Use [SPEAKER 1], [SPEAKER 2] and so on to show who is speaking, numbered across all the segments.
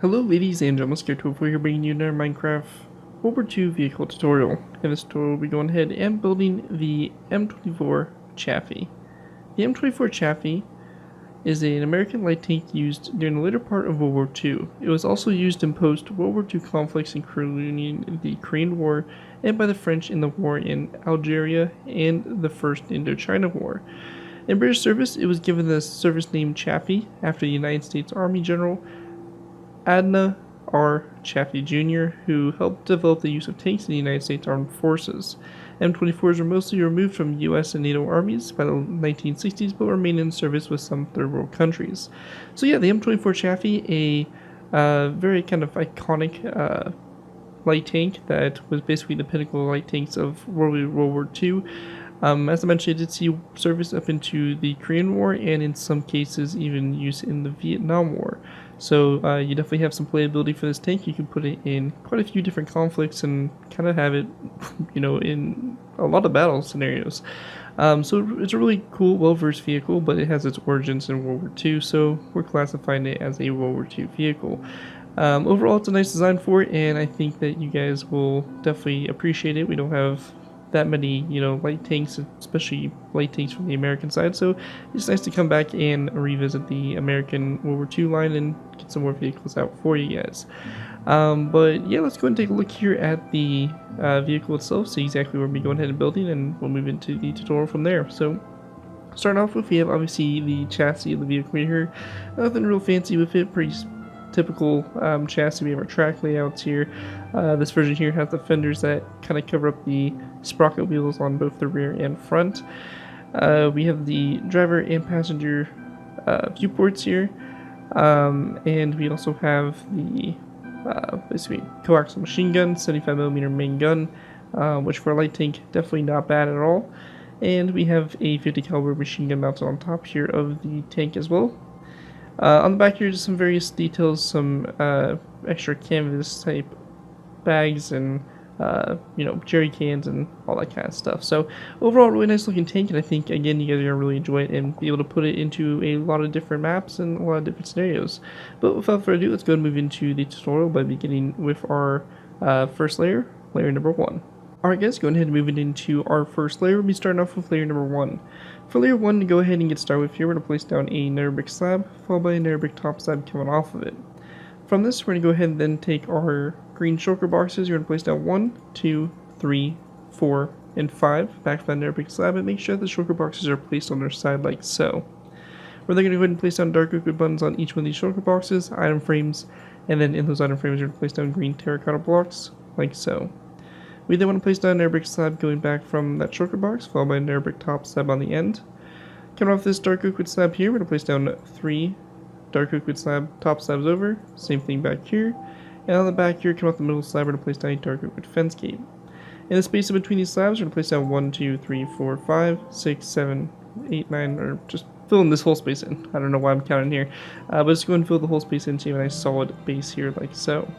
[SPEAKER 1] Hello ladies and gentlemen, Zackary here bringing you another Minecraft World War II vehicle tutorial. In this tutorial we'll be going ahead and building the M24 Chaffee. The M24 Chaffee is an American light tank used during the later part of World War II. It was also used in post-World War II conflicts including the Korean War and by the French in the war in Algeria and the First Indochina War. In British service, it was given the service name Chaffee after the United States Army General Adna R. Chaffee Jr., who helped develop the use of tanks in the United States Armed Forces. M24s were mostly removed from U.S. and NATO armies by the 1960s, but remained in service with some third world countries. So yeah, the M24 Chaffee, a very kind of iconic light tank that was basically the pinnacle light tanks of World War II. As I mentioned, it did see service up into the Korean War and in some cases even use in the Vietnam War. So you definitely have some playability for this tank. You can put it in quite a few different conflicts and kind of have it, in a lot of battle scenarios. So it's a really cool, well-versed vehicle, but it has its origins in World War II, so we're classifying it as a World War II vehicle. Overall, it's a nice design for it, and I think that you guys will definitely appreciate it. We don't have that many, light tanks, especially light tanks from the American side, so it's nice to come back and revisit the American World War II line and get some more vehicles out for you guys. But yeah, let's go and take a look here at the vehicle itself, see exactly where we'll be going ahead and building, and we'll move into the tutorial from there. So starting off with, we have obviously the chassis of the vehicle here. Nothing real fancy with it, pretty typical chassis. We have our track layouts here. This version here has the fenders that kind of cover up the sprocket wheels on both the rear and front. We have the driver and passenger viewports here, and we also have the basically coaxial machine gun, 75mm main gun, which for a light tank definitely not bad at all. And we have a 50 caliber machine gun mounted on top here of the tank as well. On the back here, just some various details, some extra canvas type bags and jerry cans and all that kind of stuff. So overall, really nice looking tank, and I think again you guys are gonna really enjoy it and be able to put it into a lot of different maps and a lot of different scenarios. But without further ado, let's go and move into the tutorial by beginning with our first layer, layer number 1. Alright guys, going ahead and moving into our first layer, we'll be starting off with layer number 1. For layer 1 to go ahead and get started with here, we're going to place down a nether brick slab, followed by a nether brick top slab coming off of it. From this, we're going to go ahead and then take our green shulker boxes. You're going to place down 1, 2, 3, 4, and 5 back from that nether brick slab, and make sure the shulker boxes are placed on their side like so. We're then going to go ahead and place down dark oak wood buttons on each one of these shulker boxes, item frames, and then in those item frames, you're going to place down green terracotta blocks like so. We then want to place down a nether brick slab going back from that shulker box, followed by a nether brick top slab on the end. Coming off this dark oak wood slab here, we're going to place down 3 dark oak wood slab top slabs over, same thing back here. And on the back here, coming off the middle slab, we're going to place down a dark oak wood fence gate. In the space in between these slabs, we're going to place down 1, 2, 3, 4, 5, 6, 7, 8, 9, or just fill in this whole space in. I don't know why I'm counting here, but just go and fill the whole space into a nice solid base here like so.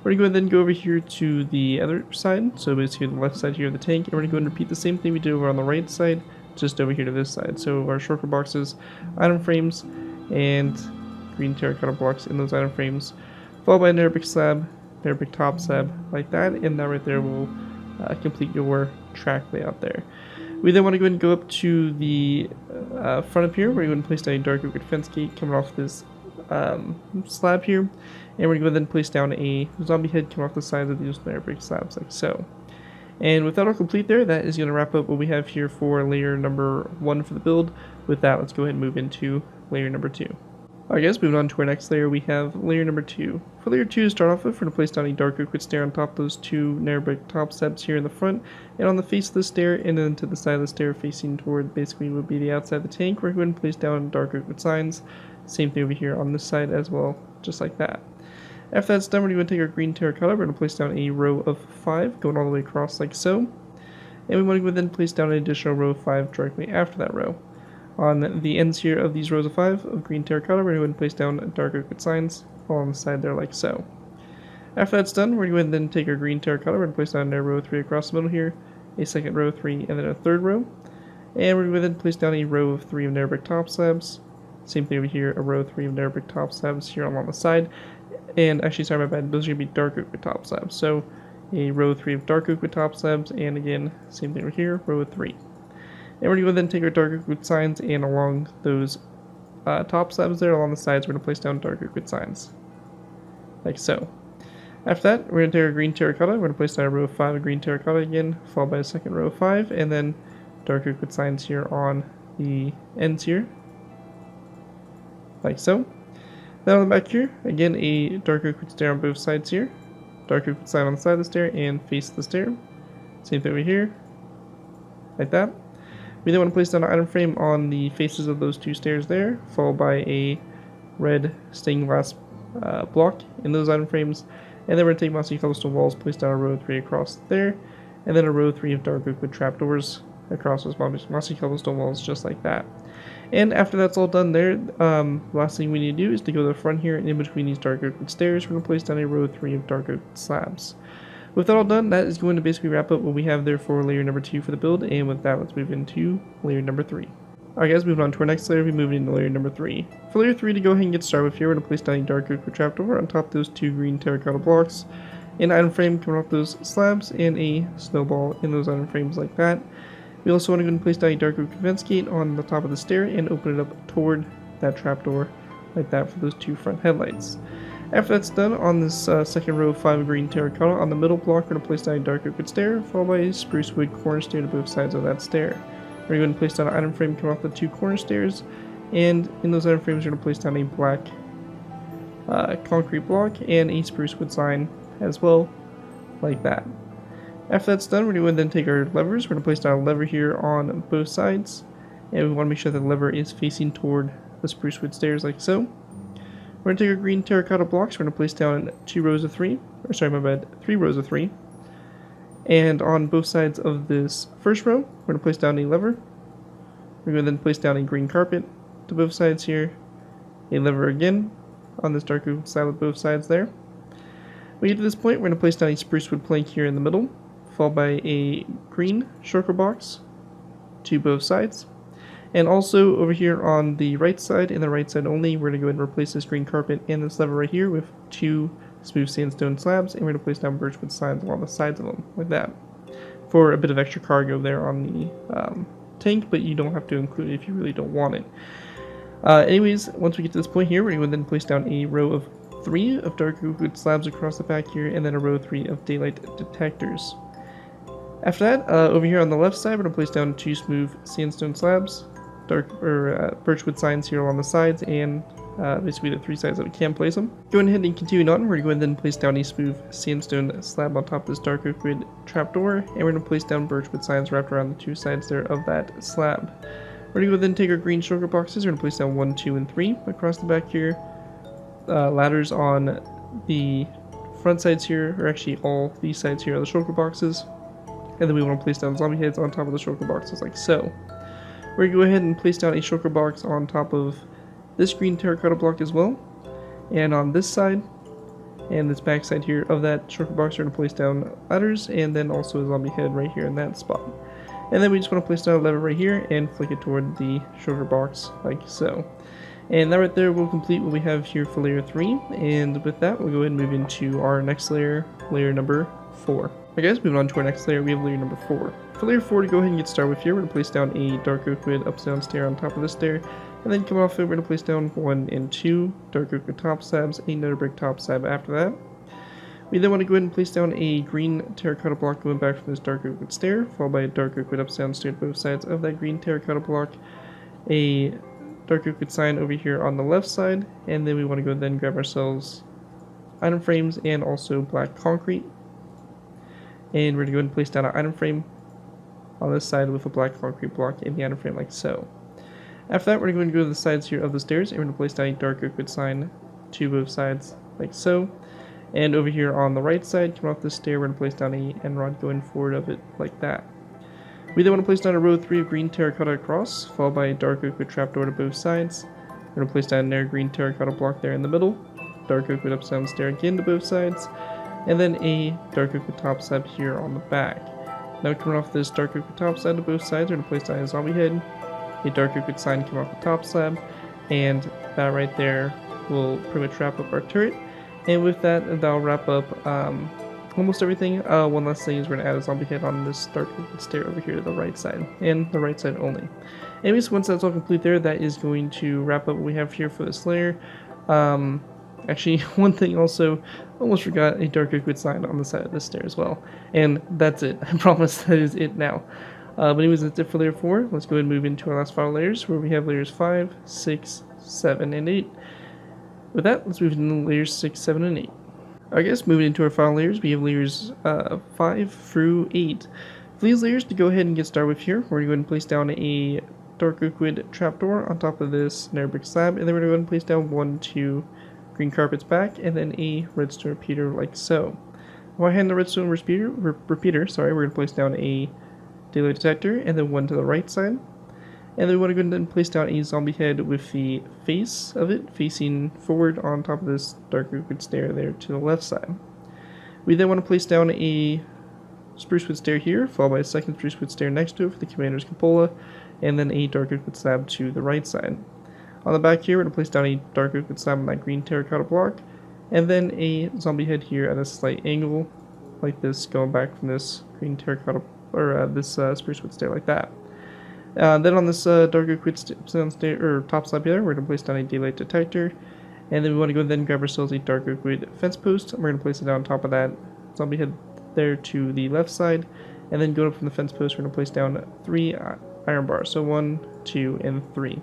[SPEAKER 1] We're going to go ahead and then go over here to the other side, so basically the left side here of the tank, and we're going to go and repeat the same thing we did over on the right side, just over here to this side. So our shulker boxes, item frames, and green terracotta blocks in those item frames, followed by a nether brick slab, nether brick top slab, like that, and that right there will complete your track layout there. We then want to go ahead and go up to the front of here, where you're going to place down a dark oak fence gate coming off this slab here, and we're going to go then place down a zombie head coming off the sides of these nether brick slabs like so. And with that all complete there, that is going to wrap up what we have here for layer number 1 for the build. With that, let's go ahead and move into layer number 2. Alright guys, moving on to our next layer, we have layer number 2. For layer 2 to start off with, we're going to place down a dark oak wood stair on top of those 2 nether brick top slabs here in the front, and on the face of the stair, and then to the side of the stair facing toward basically would be the outside of the tank, we're going to place down dark oak wood signs. Same thing over here on this side as well, just like that. After that's done, we're going to take our green terracotta, we're going to place down a row of 5 going all the way across like so. And we want to go then place down an additional row of 5 directly after that row. On the ends here of these rows of 5 of green terracotta, we're going to place down dark oak wood signs along the side there like so. After that's done, we're going to then take our green terracotta, we're going to place down a row 3 across the middle here, a second row 3, and then a third row. And we're going to then place down a row of 3 of nether brick top slabs. Same thing over here, a row 3 of nether brick top slabs here along the side. and actually, sorry, my bad, those are going to be dark oak with top slabs. So a row 3 of dark oak with top slabs, and again, same thing over here, row 3. And we're going to then take our dark oak wood signs, and along those top slabs there, along the sides, we're going to place down dark oak wood signs, like so. After that, we're going to take our green terracotta, we're going to place down a row of 5 of green terracotta again, followed by a second row of 5, and then dark oak wood signs here on the ends here, like so. Then on the back here, again, a dark oak wood stair on both sides here, dark oak wood sign on the side of the stair, and face the stair. Same thing over here, like that. We then want to place down an item frame on the faces of those 2 stairs there, followed by a red stained glass block in those item frames. And then we're going to take mossy cobblestone walls, place down a row 3 across there, and then a row 3 of dark oak wood trapdoors across those mossy cobblestone walls, just like that. And after that's all done there, last thing we need to do is to go to the front here, and in between these dark oak wood stairs, we're going to place down a row 3 of dark oak slabs. With that all done, that is going to basically wrap up what we have there for layer number 2 for the build, and with that, let's move into layer number 3. Alright guys, moving on to our next layer, we move into layer number 3. For layer 3, to go ahead and get started with here, we're going to place down a dark oak wood trapdoor on top of those 2 green terracotta blocks, an item frame coming off those slabs, and a snowball in those item frames like that. We also want to go and place down a dark oak fence gate on the top of the stair and open it up toward that trapdoor like that for those 2 front headlights. After that's done, on this second row of 5 green terracotta, on the middle block, we're going to place down a dark oak wood stair, followed by a spruce wood corner stair to both sides of that stair. We're going to place down an item frame coming off the 2 corner stairs, and in those item frames, we're going to place down a black concrete block and a spruce wood sign as well, like that. After that's done, we're going to then take our levers. We're going to place down a lever here on both sides, and we want to make sure that the lever is facing toward the spruce wood stairs like so. We're going to take our green terracotta blocks, we're going to place down 2 rows of 3, or sorry, my bad, 3 rows of 3. And on both sides of this first row, we're going to place down a lever. We're going to then place down a green carpet to both sides here, a lever again on this dark oak side with both sides there. When we get to this point, we're going to place down a spruce wood plank here in the middle, followed by a green shulker box to both sides. And also over here on the right side, and the right side only, we're going to go ahead and replace this green carpet and this lever right here with 2 smooth sandstone slabs, and we're going to place down birchwood signs along the sides of them, like that, for a bit of extra cargo there on the tank, but you don't have to include it if you really don't want it. Anyways, once we get to this point here, we're going to then place down a row of 3 of dark oak wood slabs across the back here, and then a row 3 of daylight detectors. After that, over here on the left side, we're going to place down 2 smooth sandstone slabs, birchwood signs here along the sides, and basically the 3 sides that we can place them. Going ahead and continuing on, we're going to go ahead and then place down a smooth sandstone slab on top of this dark oak wood trapdoor, and we're going to place down birchwood signs wrapped around the 2 sides there of that slab. We're going to go then take our green shulker boxes, we're going to place down 1, 2, and 3 across the back here. Ladders on the front sides here, or actually all these sides here are the shulker boxes. And then we want to place down zombie heads on top of the shulker boxes like so. We're going to go ahead and place down a shulker box on top of this green terracotta block as well. And on this side, and this back side here of that shulker box, we're going to place down ladders, and then also a zombie head right here in that spot. And then we just want to place down a lever right here and flick it toward the shulker box like so. And that right there will complete what we have here for layer 3, and with that we'll go ahead and move into our next layer, layer number 4. Alright guys, moving on to our next layer, we have layer number 4. For layer 4, to go ahead and get started with here, we're going to place down a dark oak wood upside stair on top of the stair, and then coming off it, we're going to place down 1 and 2 dark oak wood top slabs, another brick top slab after that. We then want to go ahead and place down a green terracotta block going back from this dark oak wood stair, followed by a dark oak wood upside stair to both sides of that green terracotta block, a dark oak wood sign over here on the left side, and then we want to go then grab ourselves item frames and also black concrete. And we're going to go ahead and place down an item frame on this side with a black concrete block in the item frame like so. After that, we're going to go to the sides here of the stairs, and we're going to place down a dark oak wood sign to both sides like so. And over here on the right side, coming off this stair, we're going to place down a end rod going forward of it like that. We then want to place down a row 3 of green terracotta across, followed by a dark oak wood trapdoor to both sides. We're going to place down another green terracotta block there in the middle, dark oak wood upside down stair again to both sides, and then a dark oak wood top slab here on the back. Now coming off this dark oak wood top slab to both sides, we're going to place down a zombie head, a dark oak wood sign coming off the top slab, and that right there will pretty much wrap up our turret. And with that, that'll wrap up almost everything. One last thing is we're going to add a zombie head on this dark liquid stair over here to the right side, and the right side only. Anyways, once that's all complete there, that is going to wrap up what we have here for this layer. Actually, one thing also, almost forgot a dark liquid sign on the side of this stair as well. And that's it. I promise that is it now. But anyways, that's it for layer 4. Let's go ahead and move into our last 5 layers, where we have layers 5, 6, 7, and 8. With that, let's move into layers 6, 7, and 8. I guess moving into our final layers, we have layers 5 through 8. For these layers, to go ahead and get started with here, we're going to go ahead and place down a dark liquid trapdoor on top of this nether brick slab, and then we're going to go ahead and place down 1, 2 green carpets back, and then a redstone repeater like so. Behind the redstone repeater, we're going to place down a daylight detector, and then 1 to the right side. And then we want to go ahead and place down a zombie head with the face of it facing forward on top of this dark liquid stair there to the left side. We then want to place down a spruce wood stair here, followed by a second spruce wood stair next to it for the commander's cupola, and then a dark liquid slab to the right side. On the back here, we're going to place down a dark liquid slab on that green terracotta block, and then a zombie head here at a slight angle, like this, going back from this green terracotta, or this spruce wood stair like that. Then on this dark liquid top slab here, we're going to place down a daylight detector, and then we want to go and then grab ourselves a dark liquid fence post, and we're going to place it down on top of that zombie head there to the left side, and then going up from the fence post, we're going to place down 3 iron bars, so 1, 2, and 3.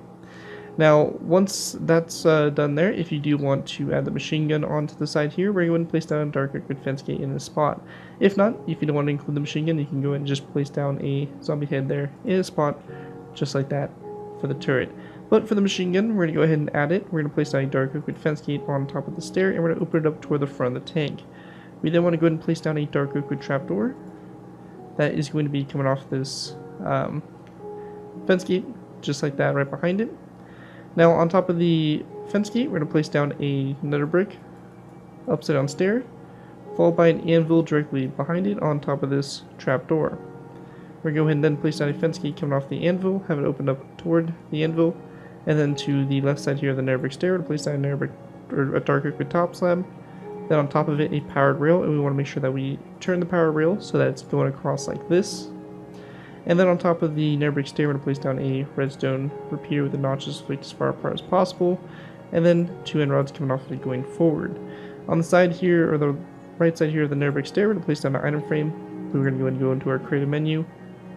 [SPEAKER 1] Now, once that's done there, if you do want to add the machine gun onto the side here, we're going to place down a dark liquid fence gate in this spot. If not, if you don't want to include the machine gun, you can go ahead and just place down a zombie head there in a spot, just like that, for the turret. But for the machine gun, we're going to go ahead and add it. We're going to place down a dark liquid fence gate on top of the stair, and we're going to open it up toward the front of the tank. We then want to go ahead and place down a dark liquid trapdoor that is going to be coming off this fence gate, just like that, right behind it. Now, on top of the fence gate, we're going to place down a nether brick upside down stair, followed by an anvil directly behind it on top of this trapdoor. We're going to go ahead and then place down a fence gate coming off the anvil, have it opened up toward the anvil, and then to the left side here of the nether brick stair, we're going to place down a nether brick, or a dark liquid top slab. Then on top of it, a powered rail, and we want to make sure that we turn the powered rail so that it's going across like this. And then on top of the nether brick stair, we're going to place down a redstone repeater with the notches flicked as far apart as possible, and then 2 end rods coming off of it going forward. On the side here, or the right side here of the nether brick stair, we're going to place down an item frame. We're going to go and go into our creative menu,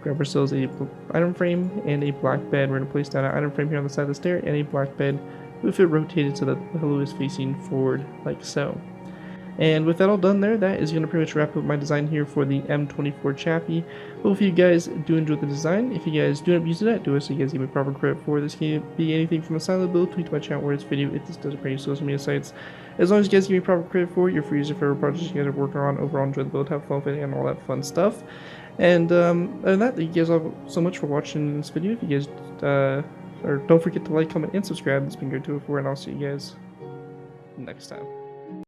[SPEAKER 1] grab ourselves a item frame and a black bed. We're going to place down an item frame here on the side of the stair and a black bed with it rotated so that the pillow is facing forward like so. And with that all done there, that is going to pretty much wrap up my design here for the M24 Chaffee. Hope if you guys do enjoy the design. If you guys do end up using that, do it so you guys give me proper credit for this. Can be anything from a silent build, tweet to my channel or this video if this does appear on social media sites. As long as you guys give me proper credit for it, you're free to use your favorite projects you guys are working on. Overall, enjoy the build, have fun with it, and all that fun stuff. And other than that, thank you guys all so much for watching this video. If you guys, or don't forget to like, comment, and subscribe. It's been great to it for, and I'll see you guys next time.